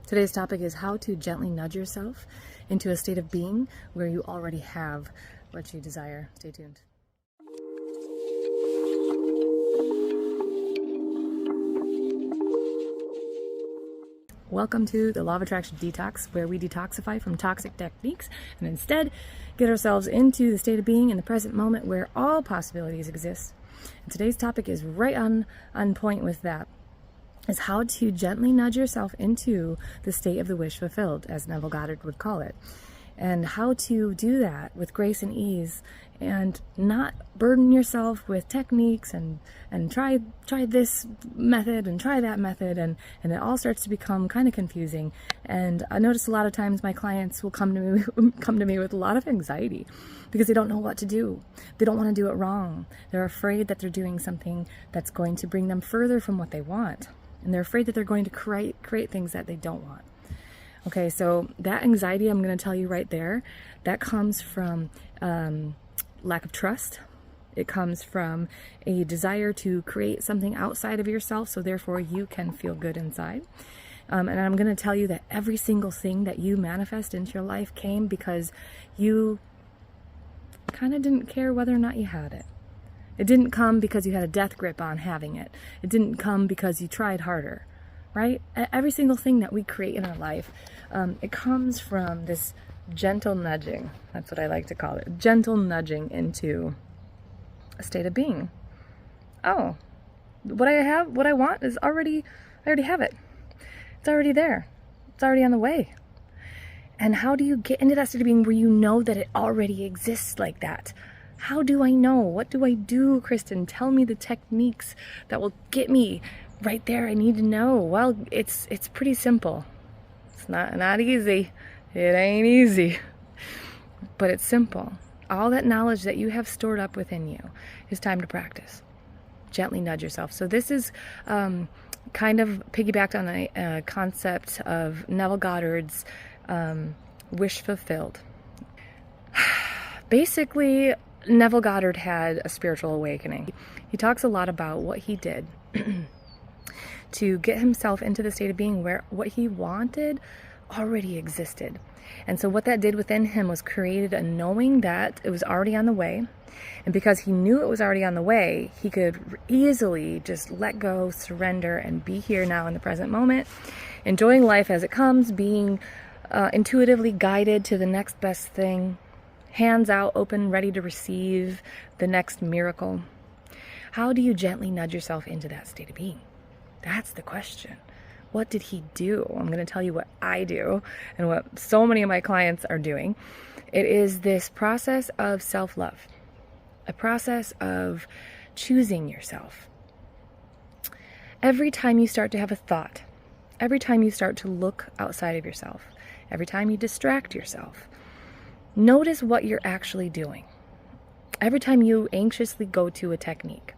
Today's topic is how to gently nudge yourself into a state of being where you already have what you desire. Stay tuned. Welcome to the Law of Attraction Detox, where we detoxify from toxic techniques and instead get ourselves into the state of being in the present moment where all possibilities exist. And today's topic is right on point with that. Is how to gently nudge yourself into the state of the wish fulfilled, as Neville Goddard would call it. And how to do that with grace and ease and not burden yourself with techniques and try this method and try that method, and it all starts to become kind of confusing. And I notice a lot of times my clients will come to me with a lot of anxiety because they don't know what to do. They don't want to do it wrong. They're afraid that they're doing something that's going to bring them further from what they want. And they're afraid that they're going to create things that they don't want. Okay, so that anxiety, I'm going to tell you right there, that comes from lack of trust. It comes from a desire to create something outside of yourself, so therefore you can feel good inside. And I'm going to tell you that every single thing that you manifest into your life came because you kind of didn't care whether or not you had it. It didn't come because you had a death grip on having it. It didn't come because you tried harder, right? Every single thing that we create in our life, it comes from this gentle nudging. That's what I like to call it. Gentle nudging into a state of being. Oh, what I want I already have it. It's already there. It's already on the way. And how do you get into that state of being where you know that it already exists like that? How do I know? What do I do, Kristen? Tell me the techniques that will get me right there. I need to know. Well, it's pretty simple. It's not easy. It ain't easy. But it's simple. All that knowledge that you have stored up within you is time to practice. Gently nudge yourself. So this is kind of piggybacked on a concept of Neville Goddard's wish fulfilled. Basically, Neville Goddard had a spiritual awakening. He talks a lot about what he did to get himself into the state of being where what he wanted already existed. And so what that did within him was created a knowing that it was already on the way. And because he knew it was already on the way, he could easily just let go, surrender, and be here now in the present moment, enjoying life as it comes, being intuitively guided to the next best thing, hands out, open, ready to receive the next miracle. How do you gently nudge yourself into that state of being? That's the question. What did he do? I'm going to tell you what I do and what so many of my clients are doing. It is this process of self-love, a process of choosing yourself. Every time you start to have a thought, every time you start to look outside of yourself, every time you distract yourself, notice what you're actually doing. Every time you anxiously go to a technique,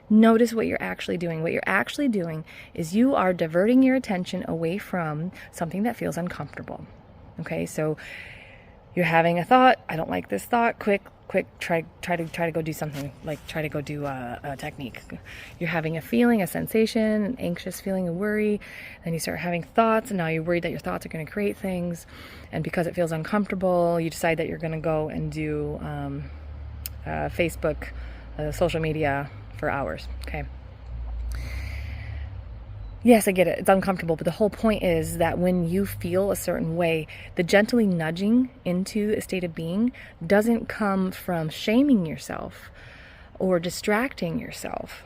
notice what you're actually doing. What you're actually doing is you are diverting your attention away from something that feels uncomfortable. Okay, so you're having a thought. I don't like this thought. Quick, try to go do something. Like try to go do a technique. You're having a feeling, a sensation, an anxious feeling, a worry. Then you start having thoughts, and now you're worried that your thoughts are going to create things. And because it feels uncomfortable, you decide that you're going to go and do Facebook, social media for hours. Okay. Yes, I get it. It's uncomfortable, but the whole point is that when you feel a certain way, the gently nudging into a state of being doesn't come from shaming yourself or distracting yourself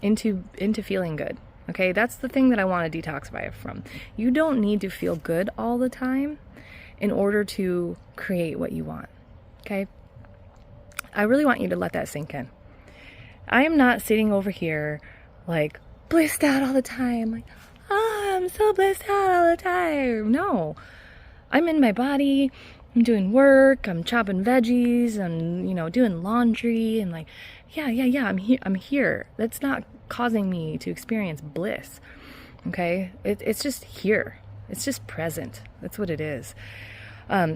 into feeling good. Okay, that's the thing that I want to detoxify from. You don't need to feel good all the time in order to create what you want. Okay? I really want you to let that sink in. I am not sitting over here like blissed out all the time. Like, oh, I'm so blissed out all the time. No. I'm in my body. I'm doing work. I'm chopping veggies. I'm, doing laundry. And like, yeah. I'm here. That's not causing me to experience bliss. Okay? It's just here. It's just present. That's what it is.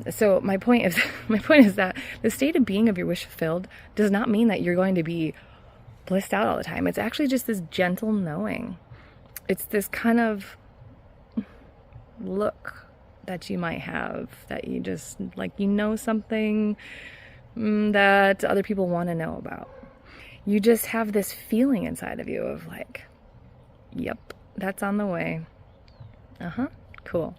So my point is that the state of being of your wish fulfilled does not mean that you're going to be blissed out all the time. It's actually just this gentle knowing. It's this kind of look that you might have, that you just, like, you know something that other people want to know about. You just have this feeling inside of you of like, yep, that's on the way. Cool.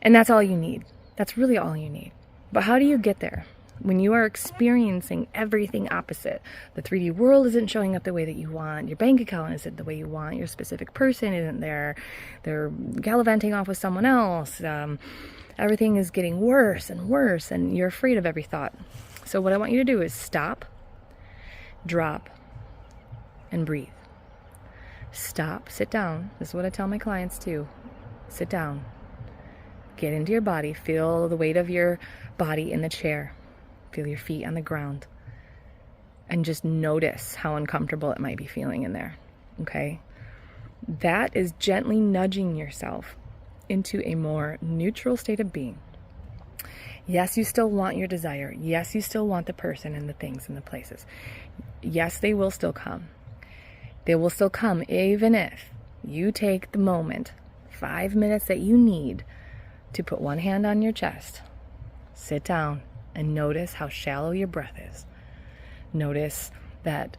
And that's all you need. That's really all you need. But how do you get there? When you are experiencing everything opposite, the 3D world isn't showing up the way that you want, your bank account isn't the way you want, your specific person isn't there, they're gallivanting off with someone else, everything is getting worse and worse, and you're afraid of every thought. So what I want you to do is stop, drop, and breathe. Stop, sit down. This is what I tell my clients too. Sit down. Get into your body. Feel the weight of your body in the chair. Feel your feet on the ground. And just notice how uncomfortable it might be feeling in there. Okay? That is gently nudging yourself into a more neutral state of being. Yes, you still want your desire. Yes, you still want the person and the things and the places. Yes, they will still come. They will still come even if you take the moment, 5 minutes that you need to put one hand on your chest, sit down, and notice how shallow your breath is. Notice that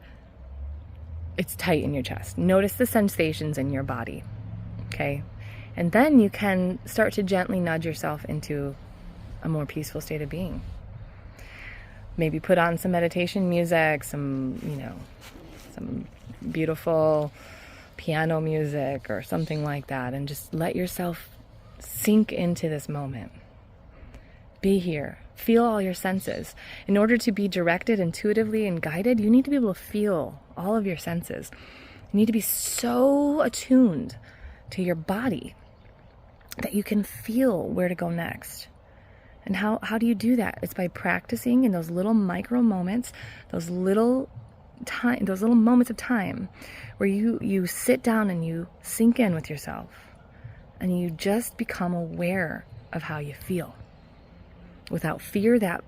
it's tight in your chest. Notice the sensations in your body, okay? And then you can start to gently nudge yourself into a more peaceful state of being. Maybe put on some meditation music, some beautiful piano music or something like that, and just let yourself sink into this moment. Be here. Feel all your senses. In order to be directed intuitively and guided, you need to be able to feel all of your senses. You need to be so attuned to your body that you can feel where to go next. And how do you do that? It's by practicing in those little micro moments, those little moments of time where you sit down and you sink in with yourself and you just become aware of how you feel without fear that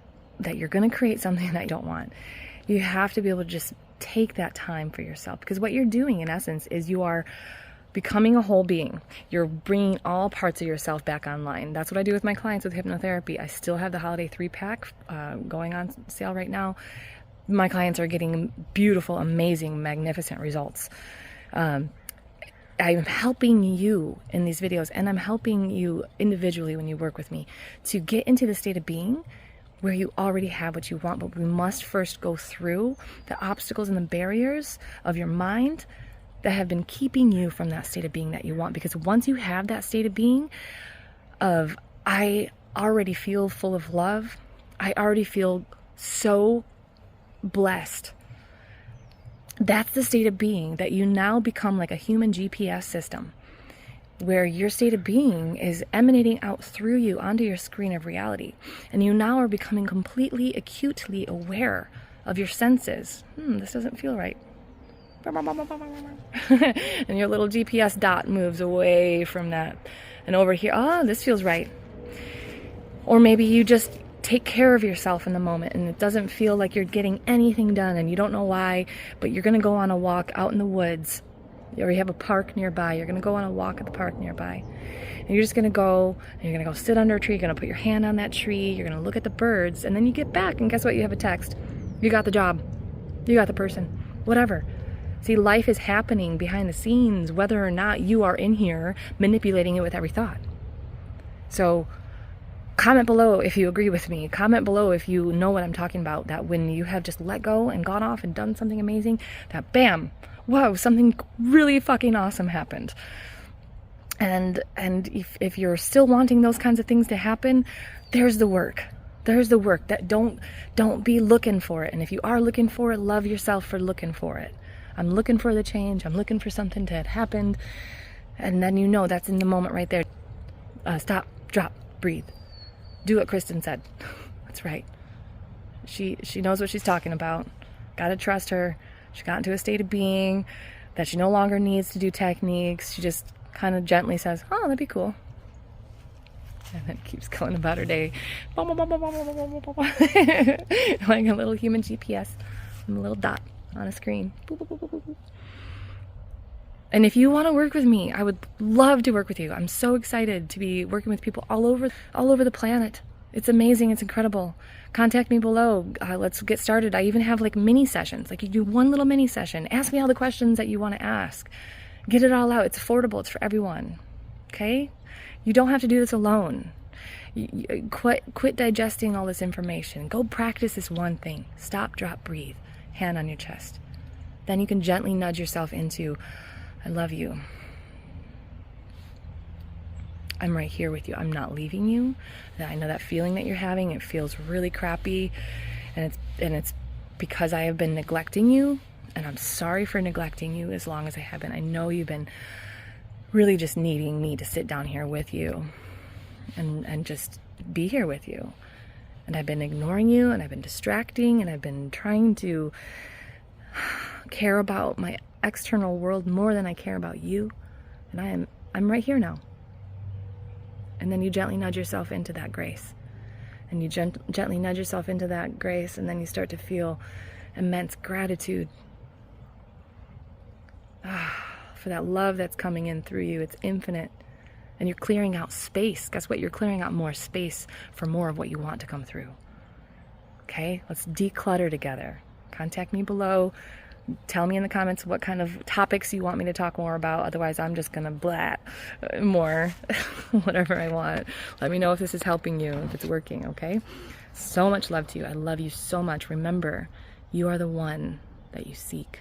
you're going to create something that you don't want. You have to be able to just take that time for yourself, because what you're doing in essence is you are becoming a whole being. You're bringing all parts of yourself back online. That's what I do with my clients with hypnotherapy. I still have the holiday 3-pack going on sale right now. My clients are getting beautiful, amazing, magnificent results. I'm helping you in these videos, and I'm helping you individually when you work with me to get into the state of being where you already have what you want, but we must first go through the obstacles and the barriers of your mind that have been keeping you from that state of being that you want. Because once you have that state of being of, I already feel full of love, I already feel so blessed, that's the state of being that you now become like a human GPS system, where your state of being is emanating out through you onto your screen of reality. And you now are becoming completely acutely aware of your senses. This doesn't feel right. And your little GPS dot moves away from that. And over here, this feels right. Or maybe you just take care of yourself in the moment and it doesn't feel like you're getting anything done and you don't know why, but you're going to go on a walk out in the woods, or you have a park nearby. You're going to go on a walk at the park nearby. And you're just going to go, and you're going to go sit under a tree. You're going to put your hand on that tree. You're going to look at the birds. And then you get back, and guess what? You have a text. You got the job. You got the person. Whatever. See, life is happening behind the scenes, whether or not you are in here manipulating it with every thought. So comment below if you agree with me. Comment below if you know what I'm talking about, that when you have just let go and gone off and done something amazing, that bam, whoa, something really fucking awesome happened. And if you're still wanting those kinds of things to happen, there's the work. There's the work. That don't be looking for it. And if you are looking for it, love yourself for looking for it. I'm looking for the change. I'm looking for something to have happened. And then you know that's in the moment right there. Stop, drop, breathe. Do what Kristen said. That's right. She knows what she's talking about. Gotta trust her. She got into a state of being that she no longer needs to do techniques. She just kind of gently says, oh, that'd be cool. And then keeps going about her day. Like a little human GPS. A little dot on a screen. And if you want to work with me, I would love to work with you. I'm so excited to be working with people all over the planet. It's amazing. It's incredible. Contact me below. Let's get started. I even have like mini sessions. Like you do one little mini session. Ask me all the questions that you want to ask. Get it all out. It's affordable. It's for everyone. Okay? You don't have to do this alone. Quit digesting all this information. Go practice this one thing. Stop, drop, breathe. Hand on your chest. Then you can gently nudge yourself into, I love you. I'm right here with you. I'm not leaving you. I know that feeling that you're having. It feels really crappy. And it's because I have been neglecting you. And I'm sorry for neglecting you as long as I have been. I know you've been really just needing me to sit down here with you and just be here with you. And I've been ignoring you, and I've been distracting, and I've been trying to care about my external world more than I care about you. And I'm right here now. And then you gently nudge yourself into that grace. And you gently nudge yourself into that grace, and then you start to feel immense gratitude for that love that's coming in through you. It's infinite. And you're clearing out space. Guess what? You're clearing out more space for more of what you want to come through. Okay? Let's declutter together. Contact me below. Tell me in the comments what kind of topics you want me to talk more about. Otherwise, I'm just going to blat more, whatever I want. Let me know if this is helping you, if it's working, okay? So much love to you. I love you so much. Remember, you are the one that you seek.